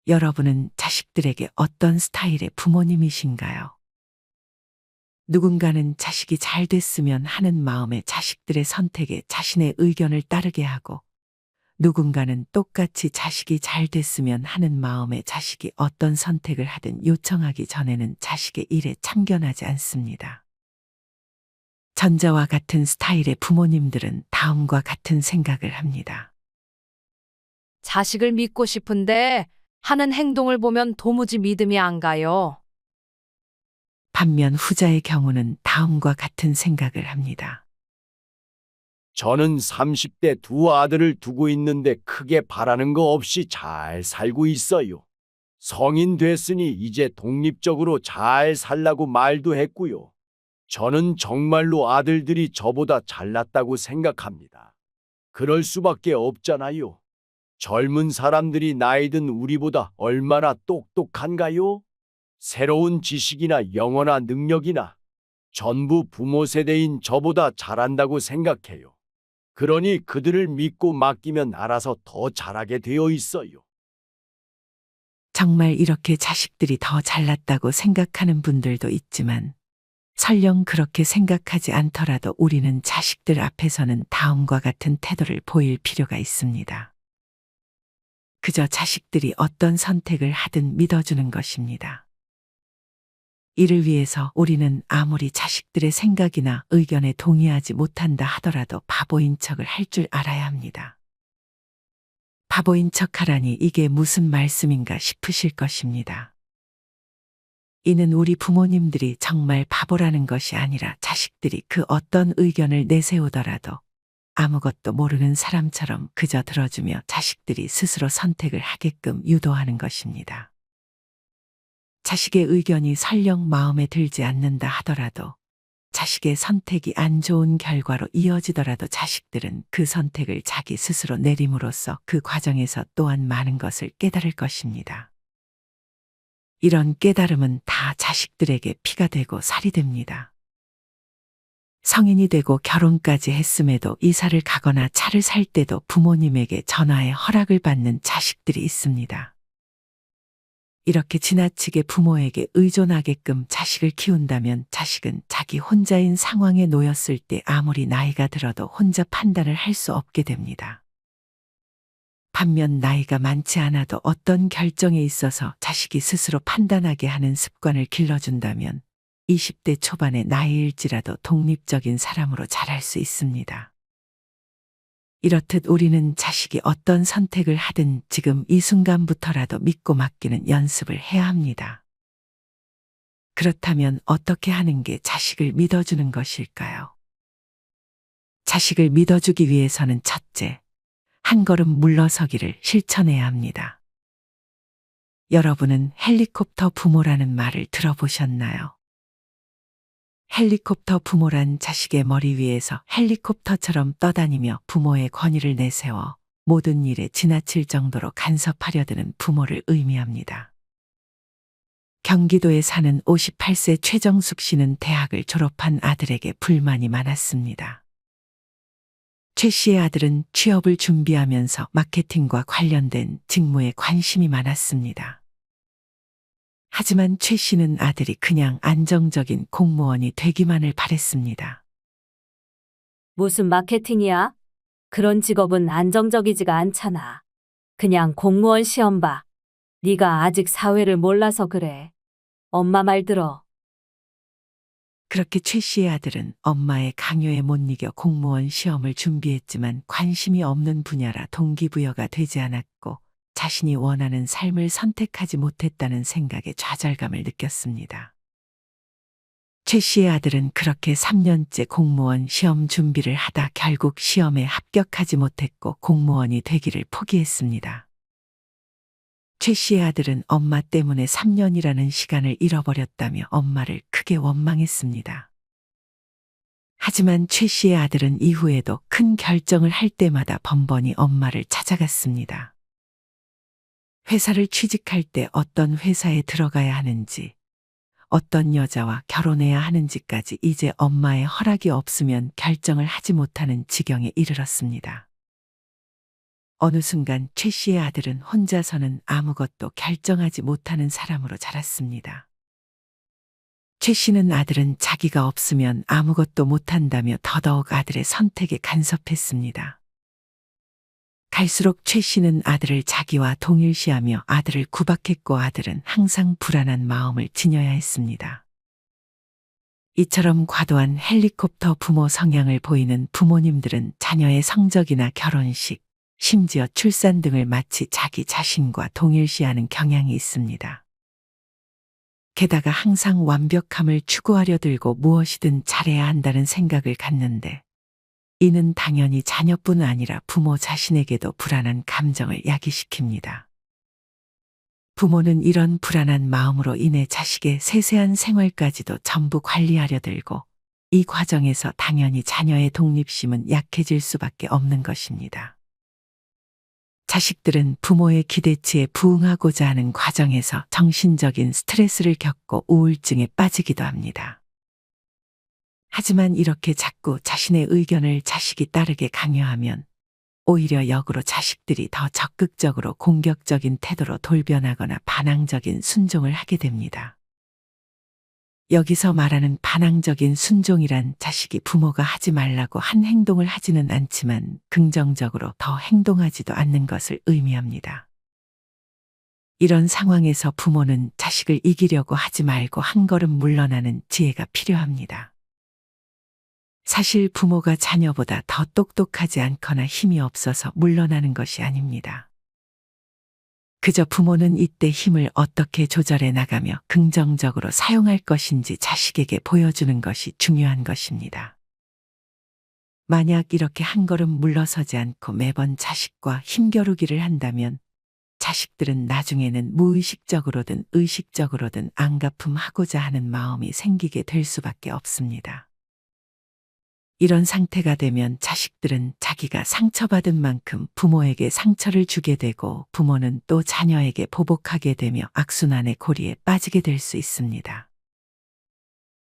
여러분은 자식들에게 어떤 스타일의 부모님이신가요? 누군가는 자식이 잘 됐으면 하는 마음에 자식들의 선택에 자신의 의견을 따르게 하고, 누군가는 똑같이 자식이 잘 됐으면 하는 마음에 자식이 어떤 선택을 하든 요청하기 전에는 자식의 일에 참견하지 않습니다. 전자와 같은 스타일의 부모님들은 다음과 같은 생각을 합니다. 자식을 믿고 싶은데 하는 행동을 보면 도무지 믿음이 안 가요. 반면 후자의 경우는 다음과 같은 생각을 합니다. 저는 30대 두 아들을 두고 있는데 크게 바라는 거 없이 잘 살고 있어요. 성인 됐으니 이제 독립적으로 잘 살라고 말도 했고요. 저는 정말로 아들들이 저보다 잘났다고 생각합니다. 그럴 수밖에 없잖아요. 젊은 사람들이 나이 든 우리보다 얼마나 똑똑한가요? 새로운 지식이나 영어나 능력이나 전부 부모 세대인 저보다 잘한다고 생각해요. 그러니 그들을 믿고 맡기면 알아서 더 잘하게 되어 있어요. 정말 이렇게 자식들이 더 잘났다고 생각하는 분들도 있지만, 설령 그렇게 생각하지 않더라도 우리는 자식들 앞에서는 다음과 같은 태도를 보일 필요가 있습니다. 그저 자식들이 어떤 선택을 하든 믿어주는 것입니다. 이를 위해서 우리는 아무리 자식들의 생각이나 의견에 동의하지 못한다 하더라도 바보인 척을 할 줄 알아야 합니다. 바보인 척하라니 이게 무슨 말씀인가 싶으실 것입니다. 이는 우리 부모님들이 정말 바보라는 것이 아니라 자식들이 그 어떤 의견을 내세우더라도 아무것도 모르는 사람처럼 그저 들어주며 자식들이 스스로 선택을 하게끔 유도하는 것입니다. 자식의 의견이 설령 마음에 들지 않는다 하더라도, 자식의 선택이 안 좋은 결과로 이어지더라도 자식들은 그 선택을 자기 스스로 내림으로써 그 과정에서 또한 많은 것을 깨달을 것입니다. 이런 깨달음은 다 자식들에게 피가 되고 살이 됩니다. 성인이 되고 결혼까지 했음에도 이사를 가거나 차를 살 때도 부모님에게 전화의 허락을 받는 자식들이 있습니다. 이렇게 지나치게 부모에게 의존하게끔 자식을 키운다면 자식은 자기 혼자인 상황에 놓였을 때 아무리 나이가 들어도 혼자 판단을 할 수 없게 됩니다. 반면 나이가 많지 않아도 어떤 결정에 있어서 자식이 스스로 판단하게 하는 습관을 길러준다면 20대 초반의 나이일지라도 독립적인 사람으로 자랄 수 있습니다. 이렇듯 우리는 자식이 어떤 선택을 하든 지금 이 순간부터라도 믿고 맡기는 연습을 해야 합니다. 그렇다면 어떻게 하는 게 자식을 믿어주는 것일까요? 자식을 믿어주기 위해서는 첫째, 한 걸음 물러서기를 실천해야 합니다. 여러분은 헬리콥터 부모라는 말을 들어보셨나요? 헬리콥터 부모란 자식의 머리 위에서 헬리콥터처럼 떠다니며 부모의 권위를 내세워 모든 일에 지나칠 정도로 간섭하려 드는 부모를 의미합니다. 경기도에 사는 58세 최정숙 씨는 대학을 졸업한 아들에게 불만이 많았습니다. 최 씨의 아들은 취업을 준비하면서 마케팅과 관련된 직무에 관심이 많았습니다. 하지만 최 씨는 아들이 그냥 안정적인 공무원이 되기만을 바랬습니다. 무슨 마케팅이야? 그런 직업은 안정적이지가 않잖아. 그냥 공무원 시험 봐. 네가 아직 사회를 몰라서 그래. 엄마 말 들어. 그렇게 최 씨의 아들은 엄마의 강요에 못 이겨 공무원 시험을 준비했지만 관심이 없는 분야라 동기부여가 되지 않았고 자신이 원하는 삶을 선택하지 못했다는 생각에 좌절감을 느꼈습니다. 최 씨의 아들은 그렇게 3년째 공무원 시험 준비를 하다 결국 시험에 합격하지 못했고 공무원이 되기를 포기했습니다. 최 씨의 아들은 엄마 때문에 3년이라는 시간을 잃어버렸다며 엄마를 크게 원망했습니다. 하지만 최 씨의 아들은 이후에도 큰 결정을 할 때마다 번번이 엄마를 찾아갔습니다. 회사를 취직할 때 어떤 회사에 들어가야 하는지, 어떤 여자와 결혼해야 하는지까지 이제 엄마의 허락이 없으면 결정을 하지 못하는 지경에 이르렀습니다. 어느 순간 최 씨의 아들은 혼자서는 아무것도 결정하지 못하는 사람으로 자랐습니다. 최 씨는 아들은 자기가 없으면 아무것도 못한다며 더더욱 아들의 선택에 간섭했습니다. 갈수록 최 씨는 아들을 자기와 동일시하며 아들을 구박했고 아들은 항상 불안한 마음을 지녀야 했습니다. 이처럼 과도한 헬리콥터 부모 성향을 보이는 부모님들은 자녀의 성적이나 결혼식, 심지어 출산 등을 마치 자기 자신과 동일시하는 경향이 있습니다. 게다가 항상 완벽함을 추구하려 들고 무엇이든 잘해야 한다는 생각을 갖는데 이는 당연히 자녀뿐 아니라 부모 자신에게도 불안한 감정을 야기시킵니다. 부모는 이런 불안한 마음으로 인해 자식의 세세한 생활까지도 전부 관리하려 들고 이 과정에서 당연히 자녀의 독립심은 약해질 수밖에 없는 것입니다. 자식들은 부모의 기대치에 부응하고자 하는 과정에서 정신적인 스트레스를 겪고 우울증에 빠지기도 합니다. 하지만 이렇게 자꾸 자신의 의견을 자식이 따르게 강요하면 오히려 역으로 자식들이 더 적극적으로 공격적인 태도로 돌변하거나 반항적인 순종을 하게 됩니다. 여기서 말하는 반항적인 순종이란 자식이 부모가 하지 말라고 한 행동을 하지는 않지만 긍정적으로 더 행동하지도 않는 것을 의미합니다. 이런 상황에서 부모는 자식을 이기려고 하지 말고 한 걸음 물러나는 지혜가 필요합니다. 사실 부모가 자녀보다 더 똑똑하지 않거나 힘이 없어서 물러나는 것이 아닙니다. 그저 부모는 이때 힘을 어떻게 조절해 나가며 긍정적으로 사용할 것인지 자식에게 보여주는 것이 중요한 것입니다. 만약 이렇게 한 걸음 물러서지 않고 매번 자식과 힘겨루기를 한다면 자식들은 나중에는 무의식적으로든 의식적으로든 안갚음하고자 하는 마음이 생기게 될 수밖에 없습니다. 이런 상태가 되면 자식들은 자기가 상처받은 만큼 부모에게 상처를 주게 되고 부모는 또 자녀에게 보복하게 되며 악순환의 고리에 빠지게 될 수 있습니다.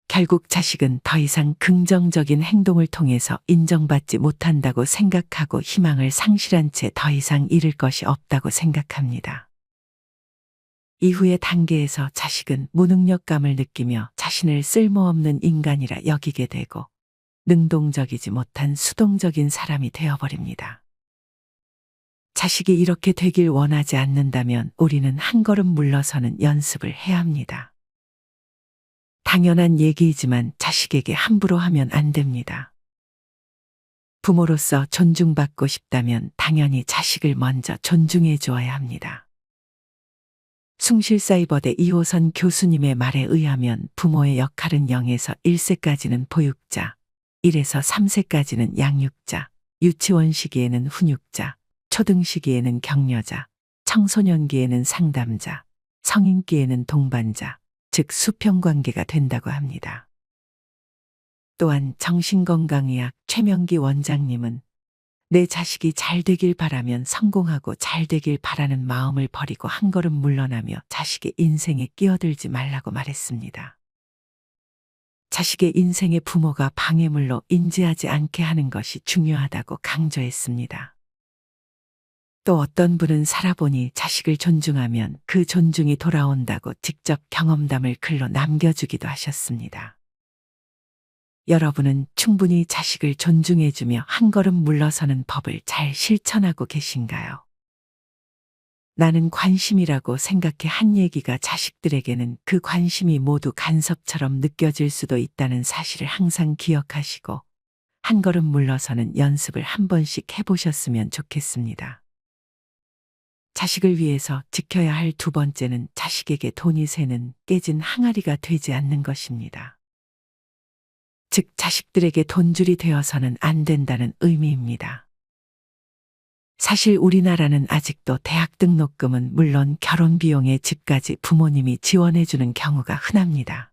결국 자식은 더 이상 긍정적인 행동을 통해서 인정받지 못한다고 생각하고 희망을 상실한 채 더 이상 잃을 것이 없다고 생각합니다. 이후의 단계에서 자식은 무능력감을 느끼며 자신을 쓸모없는 인간이라 여기게 되고 능동적이지 못한 수동적인 사람이 되어버립니다. 자식이 이렇게 되길 원하지 않는다면 우리는 한 걸음 물러서는 연습을 해야 합니다. 당연한 얘기이지만 자식에게 함부로 하면 안 됩니다. 부모로서 존중받고 싶다면 당연히 자식을 먼저 존중해 주어야 합니다. 숭실사이버대 이호선 교수님의 말에 의하면 부모의 역할은 0에서 1세까지는 보육자, 1에서 3세까지는 양육자, 유치원 시기에는 훈육자, 초등 시기에는 격려자, 청소년기에는 상담자, 성인기에는 동반자, 즉 수평관계가 된다고 합니다. 또한 정신건강의학 최명기 원장님은 내 자식이 잘 되길 바라면 성공하고 잘 되길 바라는 마음을 버리고 한 걸음 물러나며 자식의 인생에 끼어들지 말라고 말했습니다. 자식의 인생에 부모가 방해물로 인지하지 않게 하는 것이 중요하다고 강조했습니다. 또 어떤 분은 살아보니 자식을 존중하면 그 존중이 돌아온다고 직접 경험담을 글로 남겨주기도 하셨습니다. 여러분은 충분히 자식을 존중해주며 한 걸음 물러서는 법을 잘 실천하고 계신가요? 나는 관심이라고 생각해 한 얘기가 자식들에게는 그 관심이 모두 간섭처럼 느껴질 수도 있다는 사실을 항상 기억하시고 한 걸음 물러서는 연습을 한 번씩 해보셨으면 좋겠습니다. 자식을 위해서 지켜야 할 두 번째는 자식에게 돈이 새는 깨진 항아리가 되지 않는 것입니다. 즉 자식들에게 돈줄이 되어서는 안 된다는 의미입니다. 사실 우리나라는 아직도 대학 등록금은 물론 결혼 비용의 집까지 부모님이 지원해주는 경우가 흔합니다.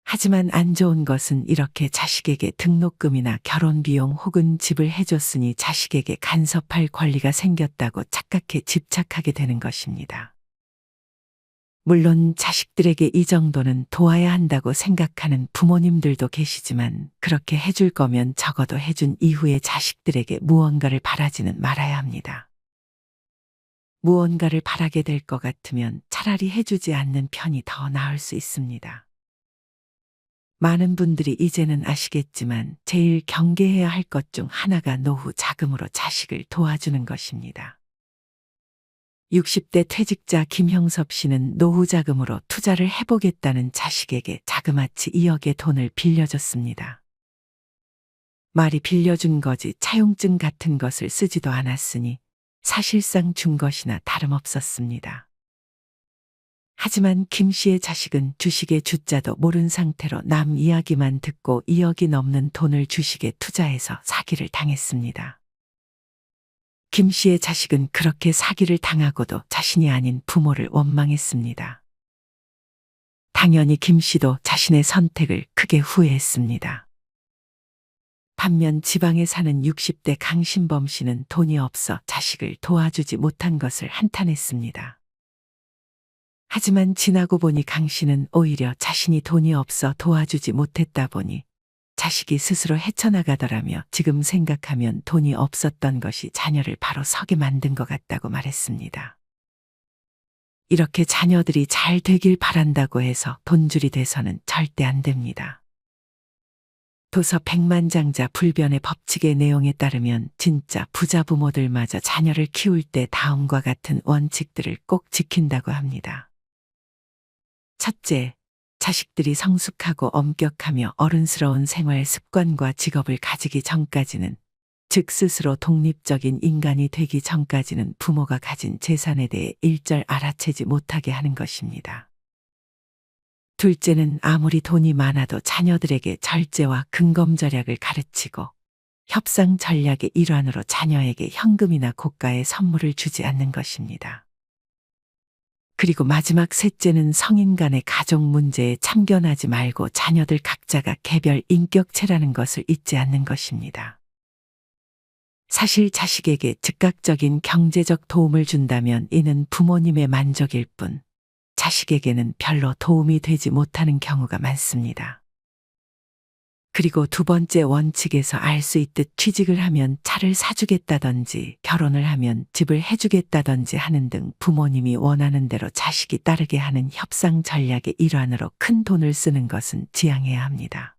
하지만 안 좋은 것은 이렇게 자식에게 등록금이나 결혼 비용 혹은 집을 해줬으니 자식에게 간섭할 권리가 생겼다고 착각해 집착하게 되는 것입니다. 물론 자식들에게 이 정도는 도와야 한다고 생각하는 부모님들도 계시지만 그렇게 해줄 거면 적어도 해준 이후에 자식들에게 무언가를 바라지는 말아야 합니다. 무언가를 바라게 될 것 같으면 차라리 해주지 않는 편이 더 나을 수 있습니다. 많은 분들이 이제는 아시겠지만 제일 경계해야 할 것 중 하나가 노후 자금으로 자식을 도와주는 것입니다. 60대 퇴직자 김형섭 씨는 노후 자금으로 투자를 해보겠다는 자식에게 자그마치 2억의 돈을 빌려줬습니다. 말이 빌려준 거지 차용증 같은 것을 쓰지도 않았으니 사실상 준 것이나 다름없었습니다. 하지만 김 씨의 자식은 주식의 주자도 모른 상태로 남 이야기만 듣고 2억이 넘는 돈을 주식에 투자해서 사기를 당했습니다. 김 씨의 자식은 그렇게 사기를 당하고도 자신이 아닌 부모를 원망했습니다. 당연히 김 씨도 자신의 선택을 크게 후회했습니다. 반면 지방에 사는 60대 강신범 씨는 돈이 없어 자식을 도와주지 못한 것을 한탄했습니다. 하지만 지나고 보니 강 씨는 오히려 자신이 돈이 없어 도와주지 못했다 보니 자식이 스스로 헤쳐나가더라며 지금 생각하면 돈이 없었던 것이 자녀를 바로 서게 만든 것 같다고 말했습니다. 이렇게 자녀들이 잘 되길 바란다고 해서 돈줄이 돼서는 절대 안 됩니다. 도서 백만장자 불변의 법칙의 내용에 따르면 진짜 부자 부모들마저 자녀를 키울 때 다음과 같은 원칙들을 꼭 지킨다고 합니다. 첫째, 자식들이 성숙하고 엄격하며 어른스러운 생활 습관과 직업을 가지기 전까지는, 즉 스스로 독립적인 인간이 되기 전까지는 부모가 가진 재산에 대해 일절 알아채지 못하게 하는 것입니다. 둘째는 아무리 돈이 많아도 자녀들에게 절제와 근검절약을 가르치고 협상 전략의 일환으로 자녀에게 현금이나 고가의 선물을 주지 않는 것입니다. 그리고 마지막 셋째는 성인 간의 가족 문제에 참견하지 말고 자녀들 각자가 개별 인격체라는 것을 잊지 않는 것입니다. 사실 자식에게 즉각적인 경제적 도움을 준다면 이는 부모님의 만족일 뿐, 자식에게는 별로 도움이 되지 못하는 경우가 많습니다. 그리고 두 번째 원칙에서 알 수 있듯 취직을 하면 차를 사주겠다든지 결혼을 하면 집을 해주겠다든지 하는 등 부모님이 원하는 대로 자식이 따르게 하는 협상 전략의 일환으로 큰 돈을 쓰는 것은 지양해야 합니다.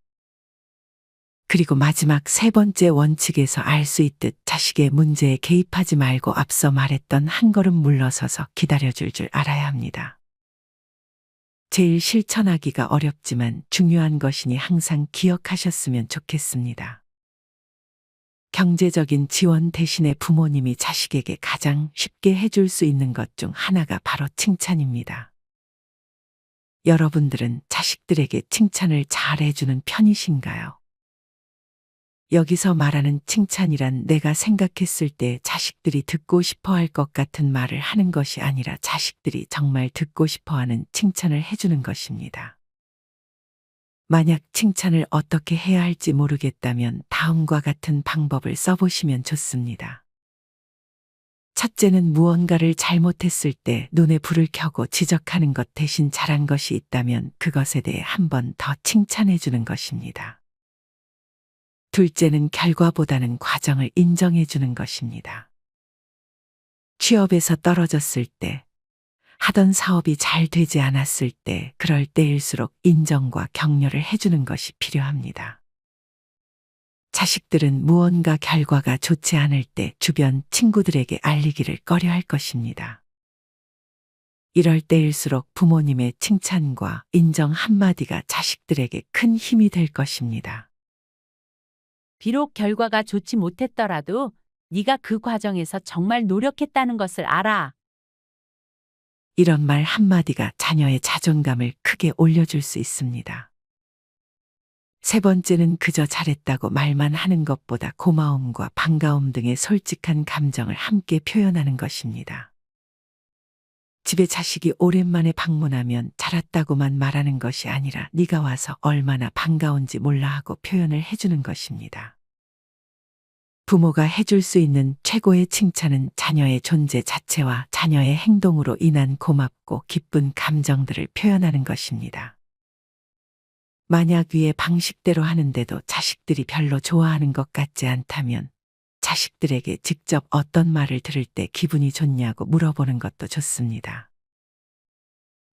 그리고 마지막 세 번째 원칙에서 알 수 있듯 자식의 문제에 개입하지 말고 앞서 말했던 한 걸음 물러서서 기다려줄 줄 알아야 합니다. 제일 실천하기가 어렵지만 중요한 것이니 항상 기억하셨으면 좋겠습니다. 경제적인 지원 대신에 부모님이 자식에게 가장 쉽게 해줄 수 있는 것 중 하나가 바로 칭찬입니다. 여러분들은 자식들에게 칭찬을 잘 해주는 편이신가요? 여기서 말하는 칭찬이란 내가 생각했을 때 자식들이 듣고 싶어 할 것 같은 말을 하는 것이 아니라 자식들이 정말 듣고 싶어 하는 칭찬을 해주는 것입니다. 만약 칭찬을 어떻게 해야 할지 모르겠다면 다음과 같은 방법을 써보시면 좋습니다. 첫째는 무언가를 잘못했을 때 눈에 불을 켜고 지적하는 것 대신 잘한 것이 있다면 그것에 대해 한 번 더 칭찬해 주는 것입니다. 둘째는 결과보다는 과정을 인정해 주는 것입니다. 취업에서 떨어졌을 때, 하던 사업이 잘 되지 않았을 때, 그럴 때일수록 인정과 격려를 해주는 것이 필요합니다. 자식들은 무언가 결과가 좋지 않을 때 주변 친구들에게 알리기를 꺼려할 것입니다. 이럴 때일수록 부모님의 칭찬과 인정 한마디가 자식들에게 큰 힘이 될 것입니다. 비록 결과가 좋지 못했더라도 네가 그 과정에서 정말 노력했다는 것을 알아. 이런 말 한마디가 자녀의 자존감을 크게 올려줄 수 있습니다. 세 번째는 그저 잘했다고 말만 하는 것보다 고마움과 반가움 등의 솔직한 감정을 함께 표현하는 것입니다. 집에 자식이 오랜만에 방문하면 잘 왔다고만 말하는 것이 아니라 네가 와서 얼마나 반가운지 몰라 하고 표현을 해주는 것입니다. 부모가 해줄 수 있는 최고의 칭찬은 자녀의 존재 자체와 자녀의 행동으로 인한 고맙고 기쁜 감정들을 표현하는 것입니다. 만약 위의 방식대로 하는데도 자식들이 별로 좋아하는 것 같지 않다면 자식들에게 직접 어떤 말을 들을 때 기분이 좋냐고 물어보는 것도 좋습니다.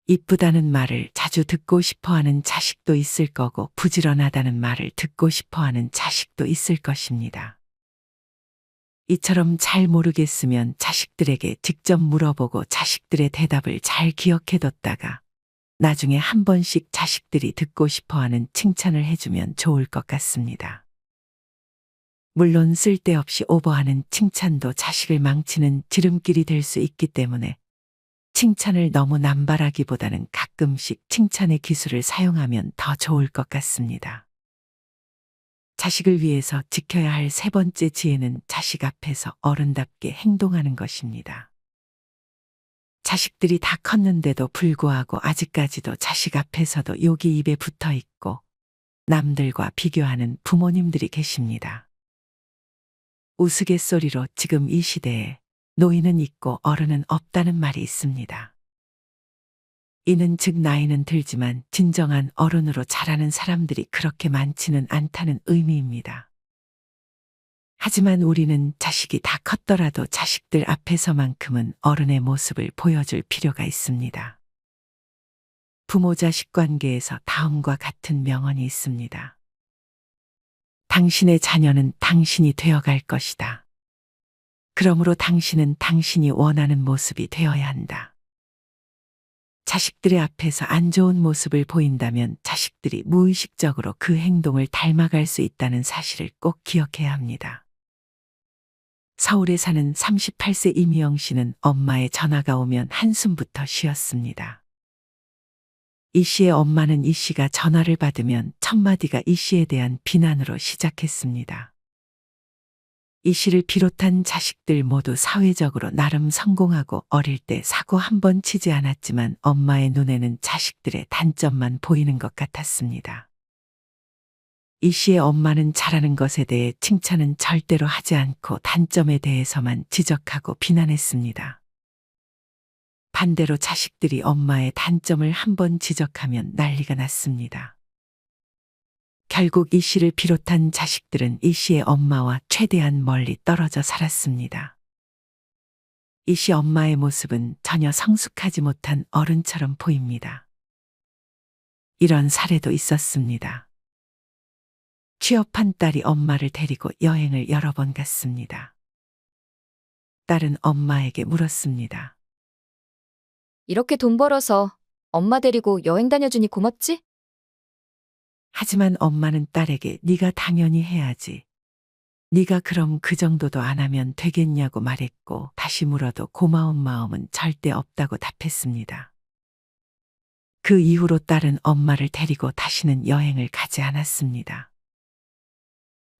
이쁘다는 말을 자주 듣고 싶어 하는 자식도 있을 거고 부지런하다는 말을 듣고 싶어 하는 자식도 있을 것입니다. 이처럼 잘 모르겠으면 자식들에게 직접 물어보고 자식들의 대답을 잘 기억해뒀다가 나중에 한 번씩 자식들이 듣고 싶어 하는 칭찬을 해주면 좋을 것 같습니다. 물론 쓸데없이 오버하는 칭찬도 자식을 망치는 지름길이 될 수 있기 때문에 칭찬을 너무 남발하기보다는 가끔씩 칭찬의 기술을 사용하면 더 좋을 것 같습니다. 자식을 위해서 지켜야 할 세 번째 지혜는 자식 앞에서 어른답게 행동하는 것입니다. 자식들이 다 컸는데도 불구하고 아직까지도 자식 앞에서도 욕이 입에 붙어 있고 남들과 비교하는 부모님들이 계십니다. 우스갯소리로 지금 이 시대에 노인은 있고 어른은 없다는 말이 있습니다. 이는 즉 나이는 들지만 진정한 어른으로 자라는 사람들이 그렇게 많지는 않다는 의미입니다. 하지만 우리는 자식이 다 컸더라도 자식들 앞에서만큼은 어른의 모습을 보여줄 필요가 있습니다. 부모 자식 관계에서 다음과 같은 명언이 있습니다. 당신의 자녀는 당신이 되어갈 것이다. 그러므로 당신은 당신이 원하는 모습이 되어야 한다. 자식들의 앞에서 안 좋은 모습을 보인다면 자식들이 무의식적으로 그 행동을 닮아갈 수 있다는 사실을 꼭 기억해야 합니다. 서울에 사는 38세 이미영 씨는 엄마의 전화가 오면 한숨부터 쉬었습니다. 이 씨의 엄마는 이 씨가 전화를 받으면 첫 마디가 이 씨에 대한 비난으로 시작했습니다. 이 씨를 비롯한 자식들 모두 사회적으로 나름 성공하고 어릴 때 사고 한 번 치지 않았지만 엄마의 눈에는 자식들의 단점만 보이는 것 같았습니다. 이 씨의 엄마는 잘하는 것에 대해 칭찬은 절대로 하지 않고 단점에 대해서만 지적하고 비난했습니다. 반대로 자식들이 엄마의 단점을 한 번 지적하면 난리가 났습니다. 결국 이 씨를 비롯한 자식들은 이 씨의 엄마와 최대한 멀리 떨어져 살았습니다. 이 씨 엄마의 모습은 전혀 성숙하지 못한 어른처럼 보입니다. 이런 사례도 있었습니다. 취업한 딸이 엄마를 데리고 여행을 여러 번 갔습니다. 딸은 엄마에게 물었습니다. 이렇게 돈 벌어서 엄마 데리고 여행 다녀주니 고맙지? 하지만 엄마는 딸에게 네가 당연히 해야지. 네가 그럼 그 정도도 안 하면 되겠냐고 말했고 다시 물어도 고마운 마음은 절대 없다고 답했습니다. 그 이후로 딸은 엄마를 데리고 다시는 여행을 가지 않았습니다.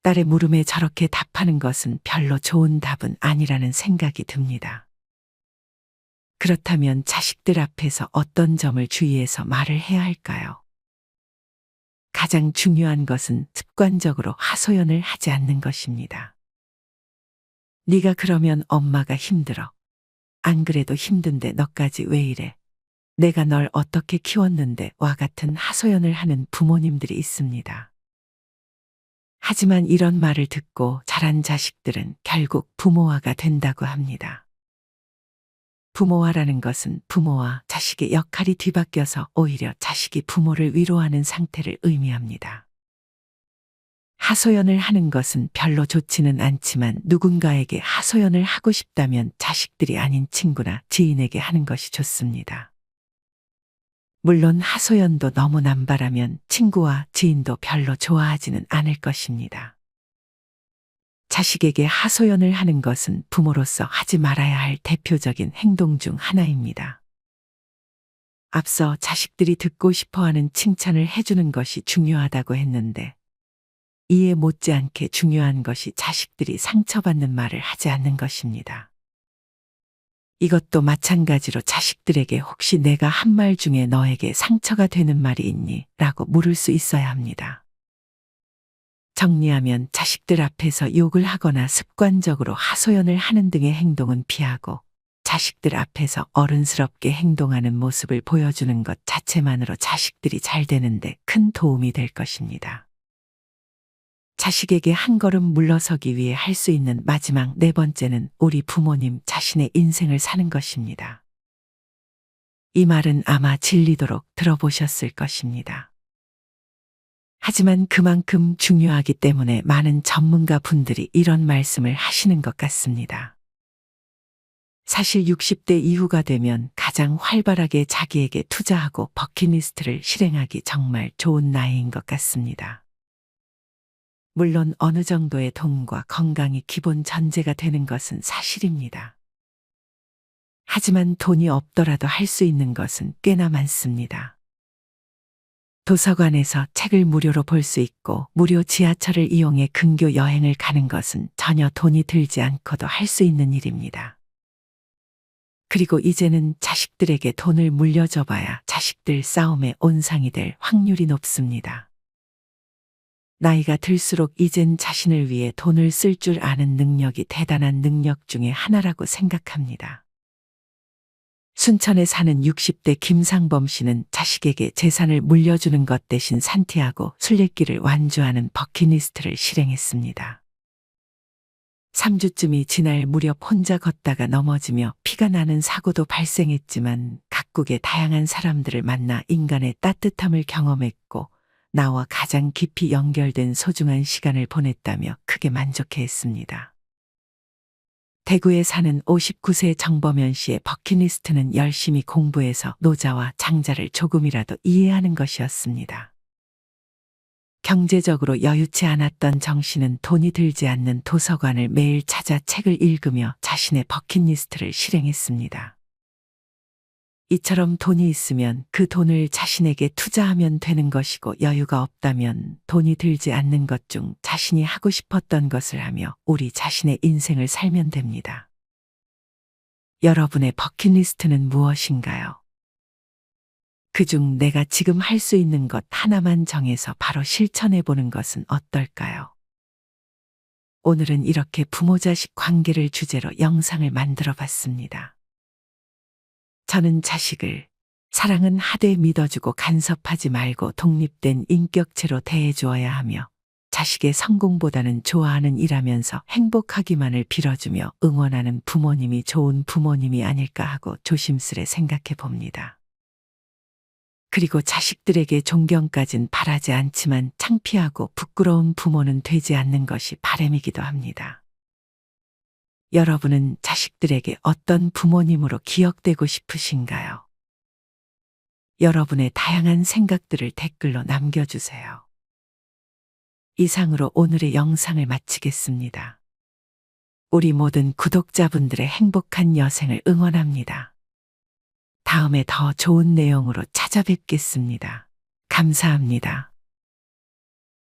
딸의 물음에 저렇게 답하는 것은 별로 좋은 답은 아니라는 생각이 듭니다. 그렇다면 자식들 앞에서 어떤 점을 주의해서 말을 해야 할까요? 가장 중요한 것은 습관적으로 하소연을 하지 않는 것입니다. 네가 그러면 엄마가 힘들어. 안 그래도 힘든데 너까지 왜 이래? 내가 널 어떻게 키웠는데 와 같은 하소연을 하는 부모님들이 있습니다. 하지만 이런 말을 듣고 자란 자식들은 결국 부모화가 된다고 합니다. 부모화라는 것은 부모와 자식의 역할이 뒤바뀌어서 오히려 자식이 부모를 위로하는 상태를 의미합니다. 하소연을 하는 것은 별로 좋지는 않지만 누군가에게 하소연을 하고 싶다면 자식들이 아닌 친구나 지인에게 하는 것이 좋습니다. 물론 하소연도 너무 남발하면 친구와 지인도 별로 좋아하지는 않을 것입니다. 자식에게 하소연을 하는 것은 부모로서 하지 말아야 할 대표적인 행동 중 하나입니다. 앞서 자식들이 듣고 싶어하는 칭찬을 해주는 것이 중요하다고 했는데 이에 못지않게 중요한 것이 자식들이 상처받는 말을 하지 않는 것입니다. 이것도 마찬가지로 자식들에게 혹시 내가 한 말 중에 너에게 상처가 되는 말이 있니? 라고 물을 수 있어야 합니다. 정리하면 자식들 앞에서 욕을 하거나 습관적으로 하소연을 하는 등의 행동은 피하고 자식들 앞에서 어른스럽게 행동하는 모습을 보여주는 것 자체만으로 자식들이 잘 되는데 큰 도움이 될 것입니다. 자식에게 한 걸음 물러서기 위해 할 수 있는 마지막 네 번째는 우리 부모님 자신의 인생을 사는 것입니다. 이 말은 아마 질리도록 들어보셨을 것입니다. 하지만 그만큼 중요하기 때문에 많은 전문가 분들이 이런 말씀을 하시는 것 같습니다. 사실 60대 이후가 되면 가장 활발하게 자기에게 투자하고 버킷리스트를 실행하기 정말 좋은 나이인 것 같습니다. 물론 어느 정도의 돈과 건강이 기본 전제가 되는 것은 사실입니다. 하지만 돈이 없더라도 할 수 있는 것은 꽤나 많습니다. 도서관에서 책을 무료로 볼 수 있고 무료 지하철을 이용해 근교 여행을 가는 것은 전혀 돈이 들지 않고도 할 수 있는 일입니다. 그리고 이제는 자식들에게 돈을 물려줘봐야 자식들 싸움의 온상이 될 확률이 높습니다. 나이가 들수록 이젠 자신을 위해 돈을 쓸 줄 아는 능력이 대단한 능력 중에 하나라고 생각합니다. 순천에 사는 60대 김상범 씨는 자식에게 재산을 물려주는 것 대신 산티아고 순례길을 완주하는 버킷리스트를 실행했습니다. 3주쯤이 지날 무렵 혼자 걷다가 넘어지며 피가 나는 사고도 발생했지만 각국의 다양한 사람들을 만나 인간의 따뜻함을 경험했고 나와 가장 깊이 연결된 소중한 시간을 보냈다며 크게 만족해했습니다. 대구에 사는 59세 정범현 씨의 버킷리스트는 열심히 공부해서 노자와 장자를 조금이라도 이해하는 것이었습니다. 경제적으로 여유치 않았던 정 씨는 돈이 들지 않는 도서관을 매일 찾아 책을 읽으며 자신의 버킷리스트를 실행했습니다. 이처럼 돈이 있으면 그 돈을 자신에게 투자하면 되는 것이고 여유가 없다면 돈이 들지 않는 것 중 자신이 하고 싶었던 것을 하며 우리 자신의 인생을 살면 됩니다. 여러분의 버킷리스트는 무엇인가요? 그중 내가 지금 할 수 있는 것 하나만 정해서 바로 실천해 보는 것은 어떨까요? 오늘은 이렇게 부모-자식 관계를 주제로 영상을 만들어 봤습니다. 저는 자식을 사랑은 하되 믿어주고 간섭하지 말고 독립된 인격체로 대해주어야 하며 자식의 성공보다는 좋아하는 일하면서 행복하기만을 빌어주며 응원하는 부모님이 좋은 부모님이 아닐까 하고 조심스레 생각해 봅니다. 그리고 자식들에게 존경까진 바라지 않지만 창피하고 부끄러운 부모는 되지 않는 것이 바람이기도 합니다. 여러분은 자식들에게 어떤 부모님으로 기억되고 싶으신가요? 여러분의 다양한 생각들을 댓글로 남겨주세요. 이상으로 오늘의 영상을 마치겠습니다. 우리 모든 구독자분들의 행복한 여생을 응원합니다. 다음에 더 좋은 내용으로 찾아뵙겠습니다. 감사합니다.